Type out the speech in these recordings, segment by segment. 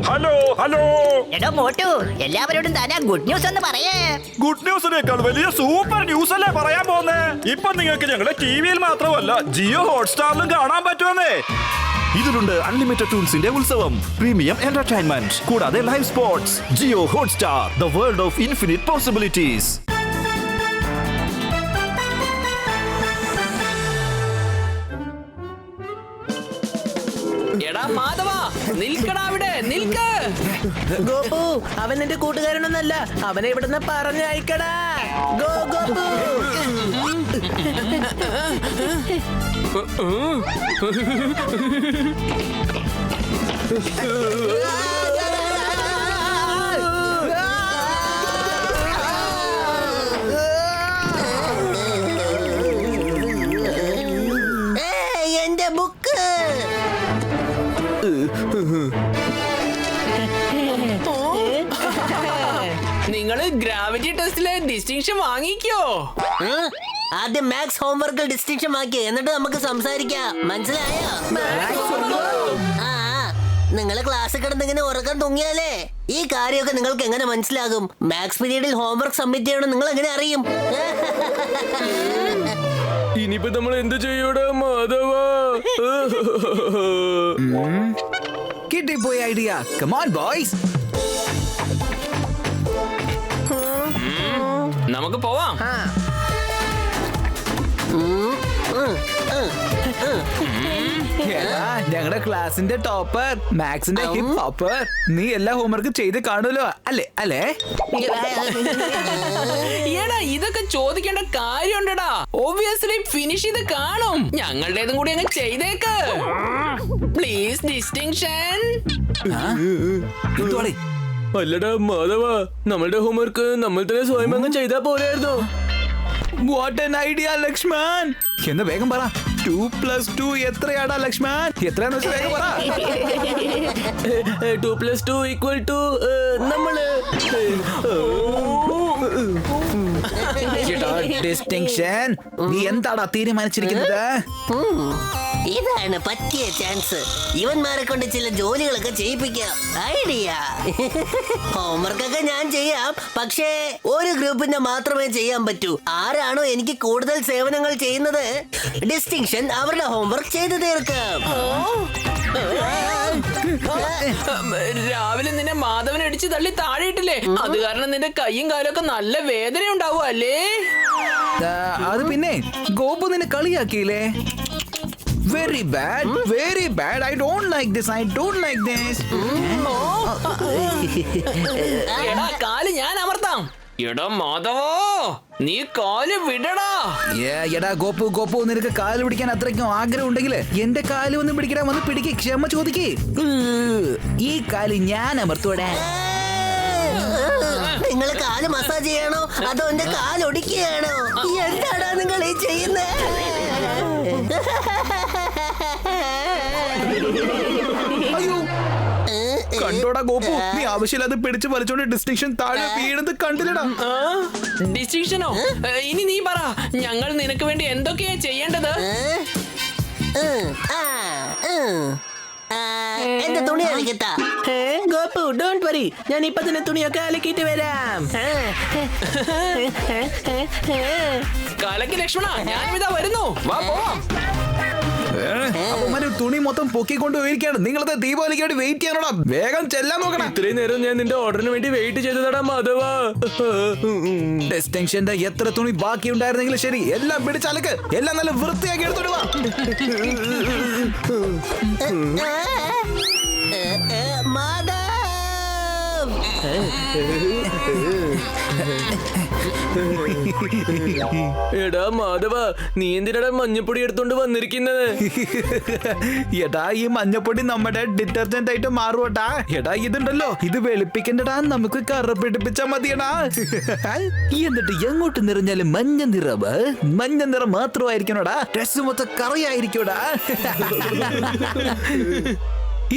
Hello hello. എടോ മോട്ടു, എല്ലാവരോടും Thana good news എന്ന് പറയേ. ഗുഡ് ന്യൂസിനേക്കാൾ വലിയ സൂപ്പർ ന്യൂസ് അല്ലേ പറയാൻ പോകുന്നേ. ഇപ്പൊ നിങ്ങൾക്ക് ഞങ്ങളുടെ ടിവിയിൽ മാത്രമല്ല ജിയോ ഹോട്ട്സ്റ്റാറിലും കാണാൻ പറ്റുമെന്നേ. ഇതിലുണ്ട് അൺലിമിറ്റഡ് ടൂൾസിന്റെ ഉത്സവം, പ്രീമിയം എന്റർടൈൻമെന്റ്, കൂടാതെ live sports. Jio Hotstar, the world of infinite possibilities. എടാ മാധവ, നിൽക്കടാ അവിടെ, നിൽക്ക്. ഗോപു, അവൻ നിന്റെ കൂട്ടുകാരനൊന്നല്ല, അവനെ ഇവിടുന്ന് പറഞ്ഞയക്കടാ. ഗോ ഗോപു. എന്റെ ബുക്ക്. നിങ്ങള് ഗ്രാവിറ്റി ടെസ്റ്റിലെ ഡിസ്റ്റിങ്ഷൻ വാങ്ങിക്കോ. ആദ്യം മാത്സ് ഹോംവർക്ക് ഡിസ്റ്റിങ്ഷൻ ആക്കി, എന്നിട്ട് നമുക്ക് സംസാരിക്കാം. മനസ്സിലായോ? ആ, നിങ്ങള് ക്ലാസ്സിൽ കിടന്നിങ്ങനെ ഉറക്കം തൂങ്ങിയാലേ ഈ കാര്യമൊക്കെ നിങ്ങൾക്ക് എങ്ങനെ മനസ്സിലാകും? മാത്സ് പീരീഡിൽ ഹോംവർക്ക് സബ്മിറ്റ് ചെയ്യണം നിങ്ങൾ എങ്ങനെ അറിയും? ഇനിയിപ്പോ നമ്മൾ എന്ത് ചെയ്യൂടാ മാധവ? കിട്ടിപ്പോയി ഐഡിയ. കം ഓൺ ബോയ്സ്, നമുക്ക് പോവാം. ഞങ്ങളുടെ ക്ലാസിന്റെ ടോപ്പർ, മാത്സിന്റെ ഹിപ്പ് ഹോപ്പർ, നീ എല്ലാ ഹോംവർക്കും ചെയ്ത് കാണുമല്ലോ അല്ലേ? അല്ലേ? എടാ, ഇതൊക്കെ ചോദിക്കേണ്ട കാര്യമുണ്ടടാ. ഒബ്വിയസ്ലി ഫിനിഷ് ചെയ്ത് കാണും. ഞങ്ങളുടേതും കൂടി അങ്ങ് ചെയ്തേക്ക് പ്ലീസ്. ഡിസ്റ്റിങ്ഷൻ. എന്തുവാടേ? അല്ലടാ മാധവ, നമ്മളുടെ ഹോംവർക്ക് നമ്മൾ തന്നെ സ്വയം അങ്ങ് ചെയ്താ പോരായിരുന്നു. What an idea Lakshman. എന്ന് വേഗം പറ, 2+2 എത്രയാടാ ലക്ഷ്മൺ? എത്രയാന്ന് വെച്ചാൽ വേഗം പറ. 2+2 = നമ്മള് ഡിസ്റ്റിങ്ഷൻ. നീ എന്താടാ തീരുമാനിച്ചിരിക്കുന്നത്? ഇതാണ് പറ്റിയ ചാൻസ്. ഇവന്മാരെ കൊണ്ട് ചില ജോലികളൊക്കെ ചെയ്യിപ്പിക്കാം. ഐഡിയ. ഹോംവർക്കൊക്കെ ഞാൻ ചെയ്യാം, പക്ഷേ ഒരു ഗ്രൂപ്പിന്റെ മാത്രമേ ചെയ്യാൻ പറ്റൂ. ആരാണോ എനിക്ക് കൂടുതൽ സേവനങ്ങൾ ചെയ്യുന്നത്, ഡിസ്റ്റിങ്ഷൻ അവരുടെ ഹോംവർക്ക് ചെയ്തു തീർക്കാം. രാവിലെ നിന്നെ മാധവൻ അടിച്ച് തള്ളി താഴെയിട്ടില്ലേ? അത് കാരണം നിന്റെ കൈയും കാലും ഒക്കെ നല്ല വേദന ഉണ്ടാവും അല്ലേ? അത് പിന്നെ ഗോപു നിന്നെ കളിയാക്കിയില്ലേ? Very bad, very bad. I don't like this, I don't like this. എടാ, കാല് ഞാൻ അമർത്താം. എടാ മാധവോ, നീ കാല് വിടടാ. എടാ ഗോപു, ഗോപു, നിനക്ക് കാല് പിടിക്കാൻ അത്രയ്ക്കും ആഗ്രഹം ഉണ്ടെങ്കിൽ എന്റെ കാല് ഒന്ന് പിടിക്കടാ. വന്ന് പിടിക്ക്, ക്ഷമ ചോദിക്ക്. ഈ കാല് ഞാൻ അമർത്തോടെ. നിങ്ങൾ കാല് മസാജ് ചെയ്യണോ അതോ എന്റെ കാല് ഒടിക്കുകയാണോ? എന്താടാ നിങ്ങൾ ഈ ചെയ്യുന്നത്? അയ്യോ, കണ്ടോടാ ഗോപു, നീ ആവശ്യമില്ലാതെ പിടിച്ച് വലിച്ചോണ്ട് ഡിസ്റ്റിങ്ഷൻ താഴെ വീണത് കണ്ടില്ലടാ. ഡിസ്റ്റിങ്ഷനോ? ഇനി നീ പറ, ഞങ്ങൾ നിനക്ക് വേണ്ടി എന്തൊക്കെയാ ചെയ്യേണ്ടത്? എന്റെ തുണി അലക്കത്താ. ഗോപു, ഡോണ്ട് വറി, ഞാൻ ഇപ്പൊ തന്നെ തുണിയൊക്കെ അലക്കിയിട്ട് വരാം. കലക്ക് ലക്ഷ്മണ, ഞാനിതാ വരുന്നു. വാ പോവാം. അപ്പൊ തുണി മൊത്തം പൊക്കിക്കൊണ്ട് പോയിരിക്കാണ്. നിങ്ങളത് ദീപാവലിക്ക് വേണ്ടി വെയിറ്റ് ചെയ്യാനോടാ. വേഗം ചെല്ലാൻ നോക്കണം. ഇത്രയും നേരം ഞാൻ നിന്റെ ഓർഡറിന് വേണ്ടി വെയിറ്റ് ചെയ്തതാടാ മാധവ. ഡിസ്റ്റിങ്ഷന്റെ എത്ര തുണി ബാക്കി ഉണ്ടായിരുന്നെങ്കിലും ശരി, എല്ലാം പിടിച്ചലക്ക്. എല്ലാം നല്ല വൃത്തിയാക്കി എടുത്തോടുവാ. മാധവ്, എടാ മാധവ, നീ എന്തിനാ മഞ്ഞപ്പൊടി എടുത്തോണ്ട് വന്നിരിക്കുന്നത്? എടാ, ഈ മഞ്ഞപ്പൊടി നമ്മുടെ ഡിറ്റർജന്റ് ആയിട്ട് മാറുവട്ടാ. എടാ, ഇതുണ്ടല്ലോ, ഇത് വെളുപ്പിക്കണ്ടടാ. നമുക്ക് കറ പിടിപ്പിച്ചാ മതിയടാ. എന്നിട്ട് എങ്ങോട്ട് നിറഞ്ഞാലും മഞ്ഞ നിറവ്, മഞ്ഞ നിറം മാത്രമായിരിക്കണോടാ. ഡ്രസ് മൊത്തം കറിയായിരിക്കോടാ.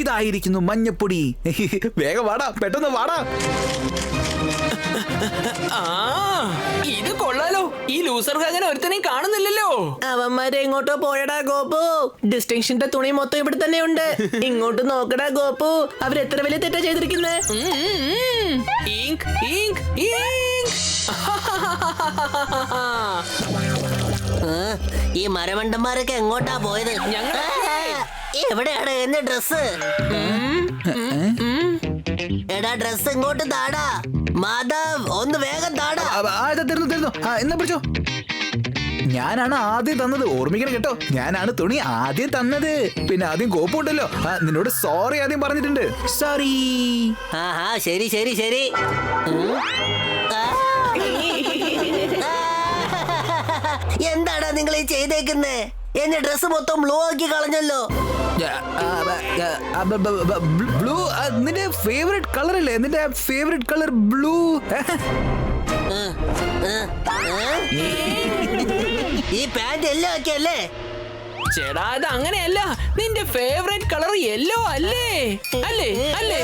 ഇതായിരിക്കുന്നു മഞ്ഞപ്പൊടി. വേഗം വാടാ, പെട്ടെന്ന് വാടാ. ആ ഇത് കൊള്ളാലോ. ഈ ലൂസർക്ക് അങ്ങനെ ഒരുത്തനെയും കാണുന്നില്ലല്ലോ. അവന്മാരെ എങ്ങോട്ടോ പോയടാ ഗോപു. ഡിസ്റ്റിങ്ഷന്റെ തുണി മൊത്തം ഇവിടെ തന്നെ ഉണ്ട്. ഇങ്ങോട്ട് നോക്കടാ ഗോപു, അവരെത്ര വലിയ തെറ്റാ ചെയ്തിരിക്കുന്നേ. Ink ink ink. ഈ മരമണ്ടന്മാരൊക്കെ എങ്ങോട്ടാ പോയത്? എവിടെയാണ് എന്റെ ഡ്രസ്? എടാ ഡ്രസ് ഇങ്ങോട്ട് താടാ. മാധവ് ഒന്ന് വേഗം താടാ. തരുന്നു. എന്നാ പിടിച്ചോ. ഞാനാണ് ആദ്യം തന്നത്, ഓർമ്മിക്കണം കേട്ടോ. ഞാനാണ് തുണി ആദ്യം തന്നത്. പിന്നെ ആദ്യം കോപ്പുണ്ടല്ലോ, നിന്നോട് സോറി ആദ്യം പറഞ്ഞിട്ടുണ്ട്. സോറി. ആഹാ ശരി ശരി ശരി. എന്താടാ നിങ്ങൾ ഈ ചെയ്തേക്കുന്നേ? എന്റെ ഡ്രസ് മൊത്തം ബ്ലൂ ആക്കി കളഞ്ഞല്ലോ. ബ്ലൂ നിന്റെ ഫേവറേറ്റ് കളർ അല്ലേ? നിന്റെ ഫേവറേറ്റ് കളർ ബ്ലൂ. ഈ പാന്റ് എല്ലാം ആക്കിയല്ലേ? ചേടാ അത് അങ്ങനെയല്ല. നിന്റെ ഫേവറേറ്റ് കളർ യെല്ലോ അല്ലേ? അല്ലേ അല്ലേ?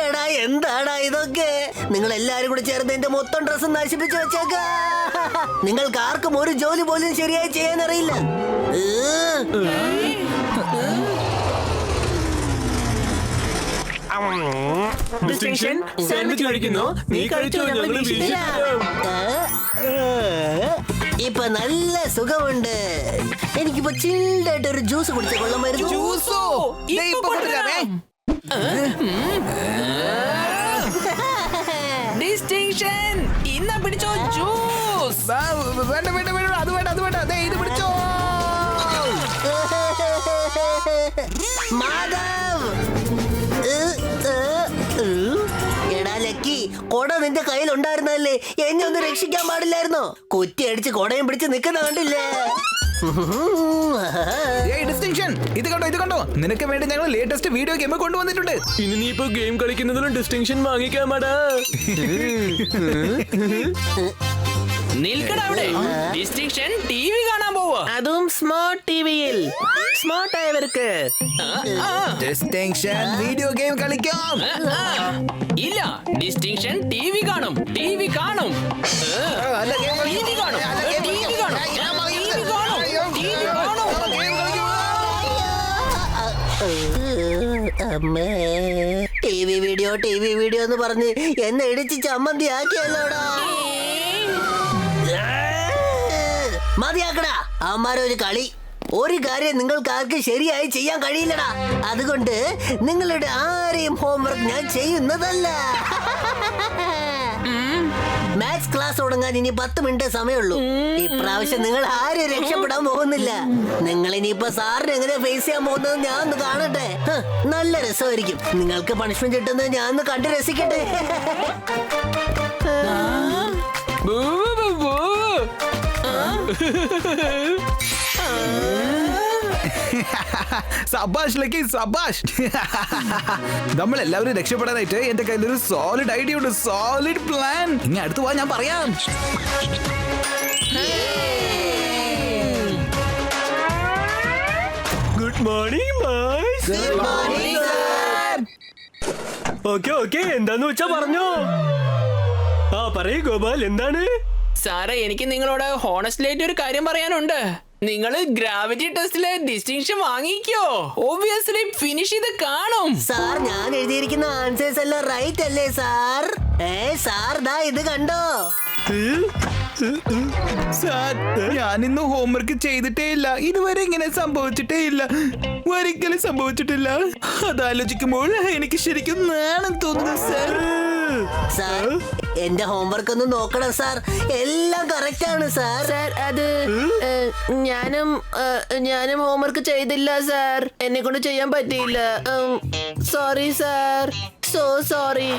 എടാ എന്താടാ ഇതൊക്കെ? നിങ്ങൾ എല്ലാരും കൂടി ചേർന്ന് എന്റെ മൊത്തം ഡ്രസ്സ് നശിപ്പിച്ചു വെച്ചേക്ക. നിങ്ങൾക്ക് ആർക്കും ഒരു ജോലി പോലും ശരിയായി ചെയ്യാൻ അറിയില്ല. ഡിസ്റ്റിങ്ഷൻ സാൻഡ്വിച്ച് കഴിക്കുന്നു. നീ കഴിച്ചോ, ഞങ്ങൾ വീശിത്തരാം. ഇപ്പൊ നല്ല സുഖമുണ്ട്. എനിക്കിപ്പോ ചില്ലായിട്ട് ഒരു ജ്യൂസ് കുടിച്ച കൊള്ളാമായിരുന്നു. ജ്യൂസോ? ഡിസ്റ്റിങ്ഷൻ ഇന്ന പിടിച്ചോ ജ്യൂസ്. വേണ്ട വേണ്ട വേണ്ട, അത് വേണ്ട അത് വേണ്ട. ദേ ഇത് പിടിച്ചോ. മാധവ് എടാ ലക്കി, കൊട നിന്റെ കയ്യിൽ ഉണ്ടായിരുന്നല്ലേ? എന്നെ ഒന്ന് രക്ഷിക്കാൻ പാടില്ലായിരുന്നോ? കുറ്റി അടിച്ച് കൊടയും പിടിച്ച് നിൽക്കുന്ന കണ്ടില്ലേ? ഡിസ്റ്റിങ്ഷൻ ഇത് കണ്ടോ, ഇത് കണ്ടോ. നിനക്ക് വേണ്ടി ഞങ്ങൾ ലേറ്റസ്റ്റ് വീഡിയോ ഗെയിം കൊണ്ടുവന്നിട്ടുണ്ട്. ഇനി നീ ഇപ്പൊ ഗെയിം കളിക്കുന്നതിലും ഡിസ്റ്റിങ്ഷൻ വാങ്ങിക്കാമാടാ. നിൽക്കട അവിടെ. ഡിസ്റ്റിങ്ഷൻ ടിവി കാണാൻ പോവാ. അതും സ്മാർട്ട് ടിവിയിൽ. സ്മാർട്ട് ആയവർക്ക്. ഡിസ്റ്റിങ്ഷൻ വീഡിയോ ഗെയിം കളിക്കാം. ഇല്ല, ഡിസ്റ്റിങ്ഷൻ ടിവി കാണും. ടിവി കാണും. ടിവി കാണും. ടിവി കാണും. ടിവി കാണും. ടിവി കാണും. അമ്മേ, ടിവി വീഡിയോ എന്ന് പറഞ്ഞ് എന്നെ ഇടിച്ച് ചമ്മന്തി ആക്കിയല്ലോടാ. മതിയാക്കടാ അവന്മാരൊരു കളി. ഒരു കാര്യം നിങ്ങൾക്ക് ആർക്കും ശരിയായി ചെയ്യാൻ കഴിയില്ലടാ. അതുകൊണ്ട് നിങ്ങളുടെ ആരെയും ഹോംവർക്ക് ഞാൻ ചെയ്യുന്നതല്ല. മാത്സ് ക്ലാസ് തുടങ്ങാൻ ഇനി 10 മിനിറ്റ് സമയമുള്ളൂ. ഇപ്രാവശ്യം നിങ്ങൾ ആരും രക്ഷപ്പെടാൻ പോകുന്നില്ല. നിങ്ങൾ ഇനിയിപ്പോ സാറിന് എങ്ങനെ ഫേസ് ചെയ്യാൻ പോകുന്നത് ഞാൻ ഒന്ന് കാണട്ടെ. നല്ല രസമായിരിക്കും. നിങ്ങൾക്ക് പണിഷ്മെന്റ് കിട്ടുന്നത് ഞാൻ ഒന്ന് കണ്ട് രസിക്കട്ടെ. സബാഷ് ലക്കി, സബാഷ്. നമ്മൾ എല്ലാവരും രക്ഷപ്പെടാനായിട്ട് എന്റെ കയ്യിലൊരു സോളിഡ് ഐഡിയ ഉണ്ട്, സോളിഡ് പ്ലാൻ. ഇനി അടുത്ത് പോവാൻ ഞാൻ പറയാം. Good morning boys. ഓക്കെ എന്താന്ന് വെച്ചാ പറഞ്ഞോ. ആ പറയൂ ഗോപാൽ, എന്താണ്? സാറേ, എനിക്ക് നിങ്ങളോട് ഹോണസ്റ്റ്ലി ആയിട്ട് ഒരു കാര്യം പറയാനുണ്ട്. നിങ്ങൾ ഗ്രാവിറ്റി ടെസ്റ്റിലെ ഡിസ്റ്റിങ്ഷൻ വാങ്ങിക്കോ. ഒബ്വിയസ്ലി ഫിനിഷ് ചെയ്ത് കാണും. സാർ, ഞാൻ എഴുതിയിരിക്കുന്ന ആൻസേഴ്സ് എല്ലാം റൈറ്റ് അല്ലേ സാർ? സാർ ദാ ഇത് കണ്ടോ? സാർ, ഞാൻ ഇന്ന് ഹോംവർക്ക് ചെയ്തിട്ടേ ഇല്ല. ഇതുവരെ ഇങ്ങനെ സംഭവിച്ചിട്ടേ ഇല്ല, ഒരിക്കലും സംഭവിച്ചിട്ടില്ല. അതാലോചിക്കുമ്പോൾ എനിക്ക് ശരിക്കും നാണം തോന്നുന്നു സാർ. സാർ, എന്റെ ഹോംവർക്ക് ഒന്ന് നോക്കണം സാർ. എല്ലാം കറക്റ്റ് ആണ് സാർ. സാർ, അത് ഞാനും ഹോംവർക്ക് ചെയ്തില്ല സാർ. എന്നെ കൊണ്ട് ചെയ്യാൻ പറ്റിയില്ല. Sorry sir, so sorry.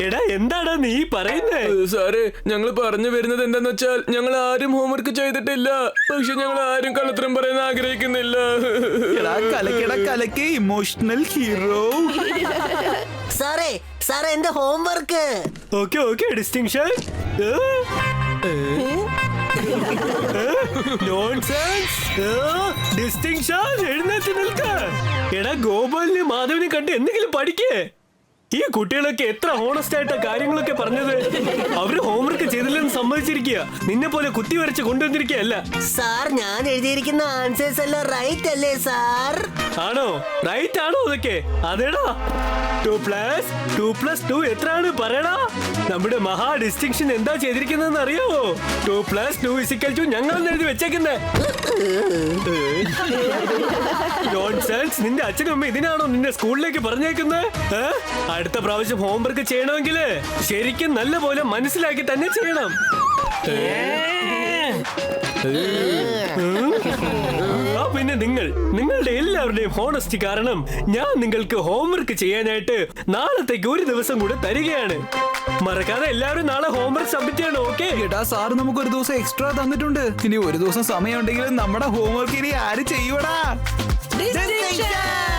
എടാ എന്താടാ നീ പറയുന്നേ? സാറ്, ഞങ്ങൾ പറഞ്ഞു വരുന്നത് എന്താന്ന് വെച്ചാൽ ഞങ്ങൾ ആരും ഹോംവർക്ക് ചെയ്തിട്ടില്ല. പക്ഷെ ഞങ്ങൾ ആരും കള്ളത്തരം പറയാൻ ആഗ്രഹിക്കുന്നില്ല. കലക്കി ഇമോഷണൽ ഹീറോ. സാറേ എന്റെ ഹോംവർക്ക്. Okay distinction. ഡിസ്റ്റിങ്ഷൻ എഴുന്നേറ്റ് നിൽക്ക. എടാ ഗോപാലിനെ മാധവനെ കണ്ട് എന്തെങ്കിലും പഠിക്കേ. ഈ കുട്ടികളൊക്കെ എത്ര ഹോണസ്റ്റ് ആയിട്ടാ കാര്യങ്ങളൊക്കെ പറഞ്ഞത്. അവര് ഹോംവർക്ക് ചെയ്തില്ലെന്ന് സമ്മതിച്ചിരിക്കുക. നിന്നെ പോലെ കുത്തി വരച്ച് കൊണ്ടുവന്നിരിക്കുകയല്ല. സാർ ഞാൻ എഴുതിയിരിക്കുന്ന ആൻസേഴ്സ് എല്ലാം റൈറ്റ് അല്ലേ സാർ? ആണോ? റൈറ്റ് ആണോ അതൊക്കെ? അതേടാ 2+2 എത്രയാണ് പറയടാ. നമ്മുടെ മഹാ ഡിസ്റ്റിങ്ഷൻ എന്താ ചെയ്തിരിക്കുന്നതെന്ന് അറിയാവോ? 2+2 ഞങ്ങൾ എഴുതി വെച്ചേക്കുന്നേ. നോൺസെൻസ്. നിന്റെ അച്ഛനും അമ്മ ഇതിനാണോ നിന്നെ സ്കൂളിലേക്ക് പറഞ്ഞേക്കുന്നത്? അടുത്ത പ്രാവശ്യം ഹോംവർക്ക് ചെയ്യണമെങ്കിൽ ശരിക്കും നല്ല പോലെ മനസ്സിലാക്കി തന്നെ ചെയ്യണം. പിന്നെ നിങ്ങളുടെ എല്ലാവരുടെയും ഹോണസ്റ്റി കാരണം ഞാൻ നിങ്ങൾക്ക് ഹോംവർക്ക് ചെയ്യാനായിട്ട് നാളത്തേക്ക് ഒരു ദിവസം കൂടെ തരികയാണ്. മറക്കാതെ എല്ലാവരും നാളെ ഹോംവർക്ക് സബ്മിറ്റ് ചെയ്യണം. ഓക്കെ? എടാ സാറ് നമുക്ക് ഒരു ദിവസം എക്സ്ട്രാ തന്നിട്ടുണ്ട്. ഇനി ഒരു ദിവസം സമയം ഉണ്ടെങ്കിലും നമ്മുടെ ഹോംവർക്ക് ഇനി ആര് ചെയ്യൂടാ? Distinction!